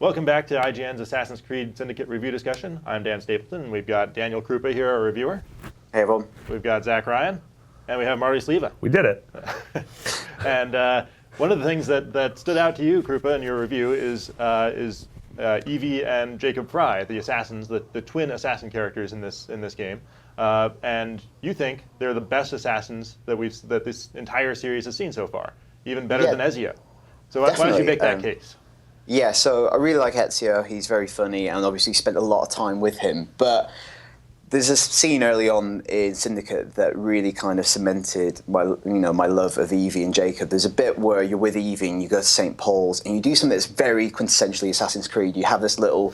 Welcome back to IGN's Assassin's Creed Syndicate review discussion. I'm Dan Stapleton, and we've got Daniel Krupa here, our reviewer. Hey, everyone. We've got Zach Ryan, and we have Marty Sleva. We did it. And one of the things that stood out to you, Krupa, in your review is Evie and Jacob Frye, the assassins, the twin assassin characters in this game. And you think they're the best assassins that this entire series has seen so far, even better than Ezio. So why don't you make that case? Yeah, so I really like Ezio. He's very funny, and obviously spent a lot of time with him. But there's a scene early on in Syndicate that really kind of cemented my love of Evie and Jacob. There's a bit where you're with Evie and you go to St. Paul's and you do something that's very quintessentially Assassin's Creed. You have this little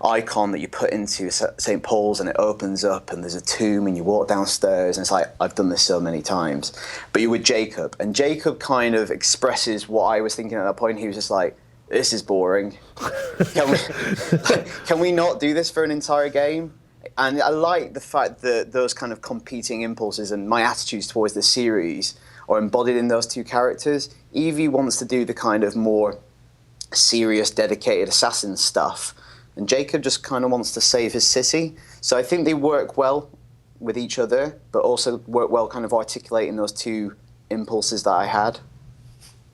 icon that you put into St. Paul's and it opens up and there's a tomb and you walk downstairs and it's like, I've done this so many times. But you're with Jacob, and Jacob kind of expresses what I was thinking at that point. He was just like, this is boring. Can we not do this for an entire game? And I like the fact that those kind of competing impulses and my attitudes towards the series are embodied in those two characters. Evie wants to do the kind of more serious, dedicated assassin stuff, and Jacob just kind of wants to save his city. So I think they work well with each other, but also work well kind of articulating those two impulses that I had.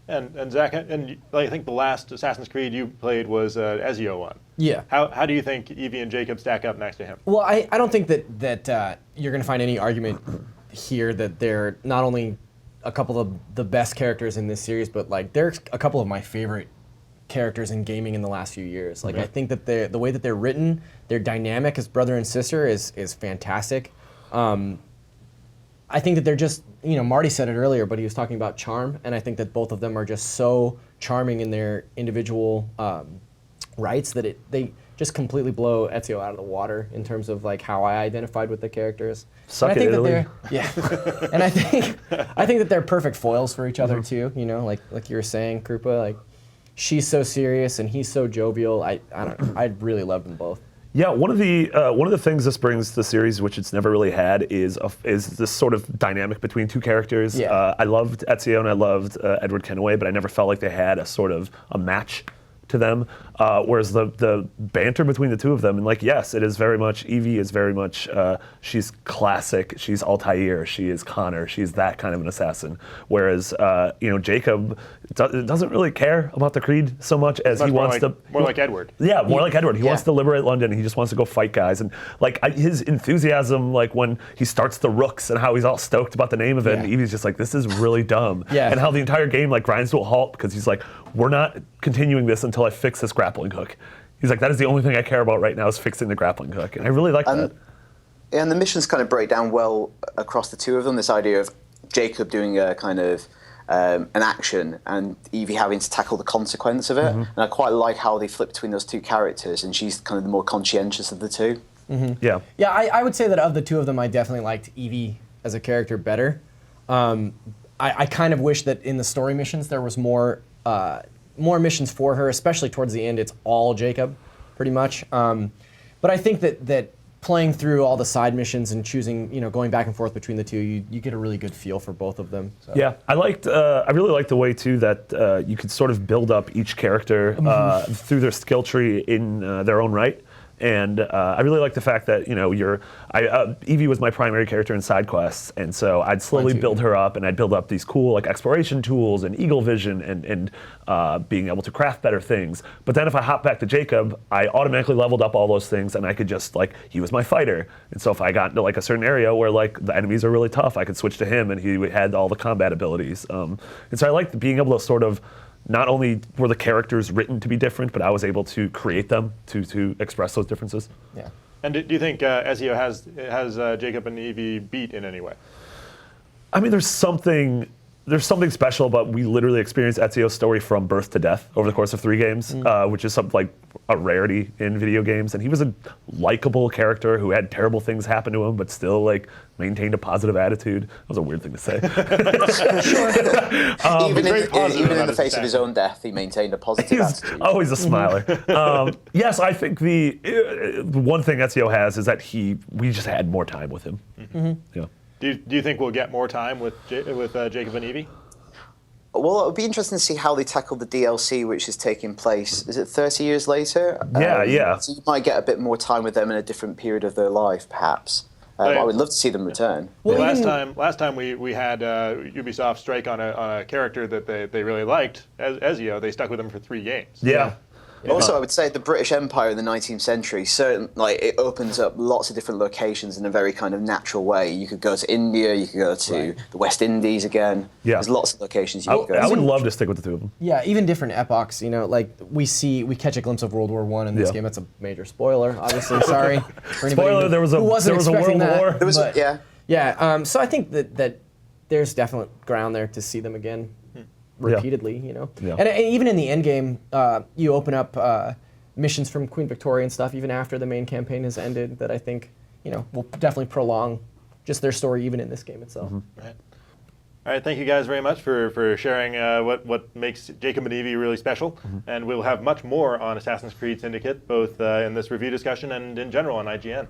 And Zach, and I think the last Assassin's Creed you played was Ezio one. Yeah. How do you think Evie and Jacob stack up next to him? Well, I don't think that you're going to find any argument here that they're not only a couple of the best characters in this series, but like they're a couple of my favorite characters in gaming in the last few years. Like I think that the way that they're written, their dynamic as brother and sister is fantastic. I think that they're just, Marty said it earlier, but he was talking about charm, and I think that both of them are just so charming in their individual rights that they just completely blow Ezio out of the water in terms of like how I identified with the characters. Suck it, Italy. And I think that they're perfect foils for each other too. Like you were saying, Krupa, like she's so serious and he's so jovial. I don't know. I really love them both. Yeah, one of the things this brings to the series, which it's never really had, is this sort of dynamic between two characters. Yeah. I loved Ezio and I loved Edward Kenway, but I never felt like they had a match to them. Whereas the banter between the two of them, and like, yes, it is very much, Evie is very much, she's classic, she's Altair, she is Connor, she's that kind of an assassin. Whereas, Jacob doesn't really care about the Creed so much as he wants to... More like Edward. Yeah, more like Edward. He wants to liberate London, he just wants to go fight guys. And like his enthusiasm, like when he starts the Rooks and how he's all stoked about the name of it, and Evie's just like, this is really dumb. Yeah. And how the entire game like grinds to a halt because he's like, we're not continuing this until I fix this grappling hook. He's like, that is the only thing I care about right now is fixing the grappling hook. And I really like that. And the missions kind of break down well across the two of them, this idea of Jacob doing a kind of an action and Evie having to tackle the consequence of it. And I quite like how they flip between those two characters, and she's kind of the more conscientious of the two. Yeah. Yeah, I would say that of the two of them, I definitely liked Evie as a character better. I kind of wish that in the story missions there was more missions for her, especially towards the end. It's all Jacob, pretty much. But I think that playing through all the side missions and choosing, going back and forth between the two, you get a really good feel for both of them. So. Yeah, I really liked the way too that you could sort of build up each character through their skill tree in their own right. And I really like the fact that Evie was my primary character in side quests, and so I'd slowly build her up, and I'd build up these cool like exploration tools and eagle vision and being able to craft better things. But then if I hop back to Jacob, I automatically leveled up all those things, and I could just like he was my fighter, and so if I got into like a certain area where like the enemies are really tough, I could switch to him, and he had all the combat abilities. And so I liked being able to sort of. Not only were the characters written to be different, but I was able to create them to express those differences. Yeah. And do you think Ezio has Jacob and Evie beat in any way? I mean, there's something special about we literally experienced Ezio's story from birth to death over the course of 3 games, which is something like a rarity in video games. And he was a likable character who had terrible things happen to him, but still like maintained a positive attitude. That was a weird thing to say. Even in the face of his own death, he maintained a positive attitude. Always a smiler. Yes, I think the one thing Ezio has is that we just had more time with him. Yeah. Do you think we'll get more time with Jacob and Evie? Well, it would be interesting to see how they tackle the DLC, which is taking place. Is it 30 years later? Yeah. So you might get a bit more time with them in a different period of their life, perhaps. Yeah. I would love to see them return. Well, Well, last time we had Ubisoft strike on a character that they really liked, Ezio. They stuck with him for 3 games. Yeah. Also, I would say the British Empire in the 19th century, it opens up lots of different locations in a very kind of natural way. You could go to India, you could go to the West Indies again. Yeah. There's lots of locations you could go I would to. love to stick with the 2 of them. Yeah, even different epochs. You know, like we catch a glimpse of World War I in this Yeah. game. That's a major spoiler, obviously. Sorry. For anybody Spoiler, there was a who wasn't World expecting that, War. There was, but- yeah. Yeah, so I think that there's definite ground there to see them again repeatedly, you know. Yeah. And even in the end game, you open up missions from Queen Victoria and stuff even after the main campaign has ended that I think, you know, will definitely prolong just their story even in this game itself. Right. All right, thank you guys very much for sharing what makes Jacob and Evie really special. And we'll have much more on Assassin's Creed Syndicate, both in this review discussion and in general on IGN.